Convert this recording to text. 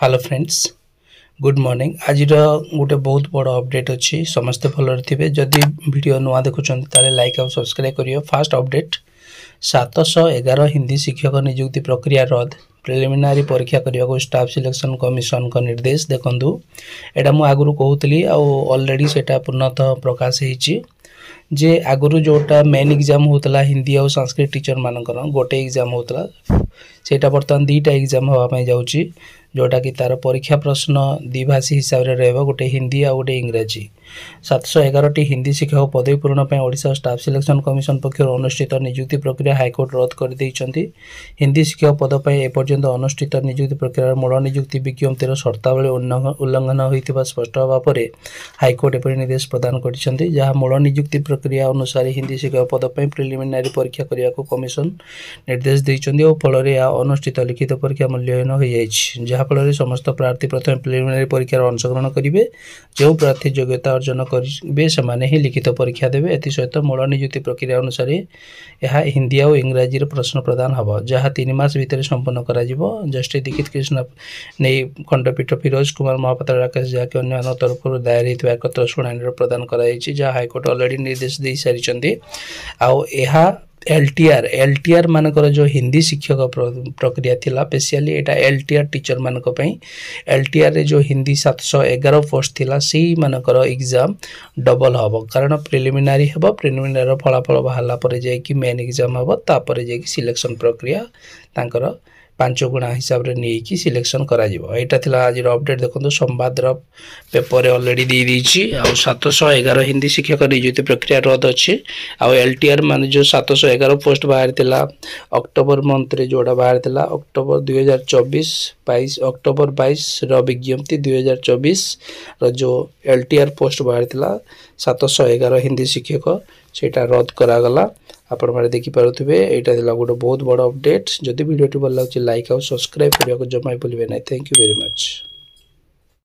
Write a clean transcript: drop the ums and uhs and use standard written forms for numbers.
Hello friends good morning आज गोटे बहुत बड़ अपडेट अच्छी समस्ते भल थे जदि वीडियो नुआ देखुं ताले लाइक और सब्सक्राइब करियो। फास्ट अपडेट 711 हिंदी शिक्षक नियुक्ति प्रक्रिया रद्द प्रिलिमिनारी परीक्षा करने को स्टाफ सिलेक्शन कमिशन का निर्देश देखु एटा मु आगु कहूली ऑलरेडी सेटा पूर्णतः प्रकाश होती जे आगु जोटा मेन एग्जाम होता हिंदी और संस्कृत टीचर मानकर गोटे एग्जाम होता सेटा बर्तमान दुईटा एग्जाम होगापाई जाऊँगी जोटा कि तार परीक्षा प्रश्न द्विभाषी हिसाब से रहा गोटे हिंदी आ गोटे इंग्राजी 711 हिंदी शिक्षक पदवी पूरण ओडिशा स्टाफ सिलेक्शन कमिशन पक्षर अनुष्ठित नियुक्ति प्रक्रिया हाईकोर्ट रद्द कर हिंदी शिक्षक पद पर एपर्यंत अनुष्ठित नियुक्ति प्रक्रिया मूल नियुक्ति विज्ञप्तिर शर्तावली उल्लंघन होता स्पष्ट हवा पर हाईकोर्ट एपरी निर्देश प्रदान कर जहाँ मूल नियुक्ति प्रक्रिया अनुसार हिंदी शिक्षक पद पर प्रिलिमिनारी परीक्षा करने को कमिशन निर्देश देते और फल अनुष्ठित लिखित परीक्षा मूल्यहीन हो जाए जहाँफल समस्त प्रार्थी प्रथम प्रिलिमिनारी परीक्षार अंशग्रहण करेंगे जो प्रार्थी योग्यता अर्जन करेंगे से ही लिखित परीक्षा देवे एथि सहित मूल नियुक्ति प्रक्रिया अनुसार यह हिंदी और इंग्राजी प्रश्न प्रदान हम जहाँ 3 मास भितर संपन्न कर जस्टिस दीक्षित कृष्ण नहीं खंडपीठ फिरोज कुमार महापात्र राकेश जहाँकि अन्य तरफ दायर होता एकत्र शुणाणी प्रदान कर हाईकोर्ट अलरेडी निर्देश दे सारी एलटीआर मानकर जो हिंदी शिक्षक प्रक्रिया थिला स्पेशली एटा एलटीआर टीचर मानक पई एलटीआर रे जो हिंदी 711 पोस्ट थिला सी मानकर एग्जाम डबल हबो कारण प्रिलिमिनारी हबो प्रिलिमिनारी फलाफल बाहला पर जाय कि मेन एग्जाम हबो तापर जाय कि सिलेक्शन प्रक्रिया तांकर 5 गुणा हिसाब रे नहीं कि सिलेक्शन करा जिवो एटा थिला आज अपडेट देखो संवाद पेपर ऑलरेडी दे दीची आ 711 हिंदी शिक्षक नियुक्ति प्रक्रिया रद्द अच्छी आ एलटीआर मान जो 711 पोस्ट बाहर थिला अक्टोबर मंथ रे जोड़ा बाहर थिला अक्टोबर 2024 22 अक्टोबर 22 रो विज्ञप्ति 2024 रो जो एलटीआर पोस्ट बाहर थिला 711 हिंदी शिक्षक सेटा रद्द करागला आपण मारे देखि पारुथिबे एटा दिला गोटे बहुत बड़ अपडेट जदि वीडियो भल लाग लाइक और सब्सक्राइब करने को जमा भूलिए ना। Thank you very much.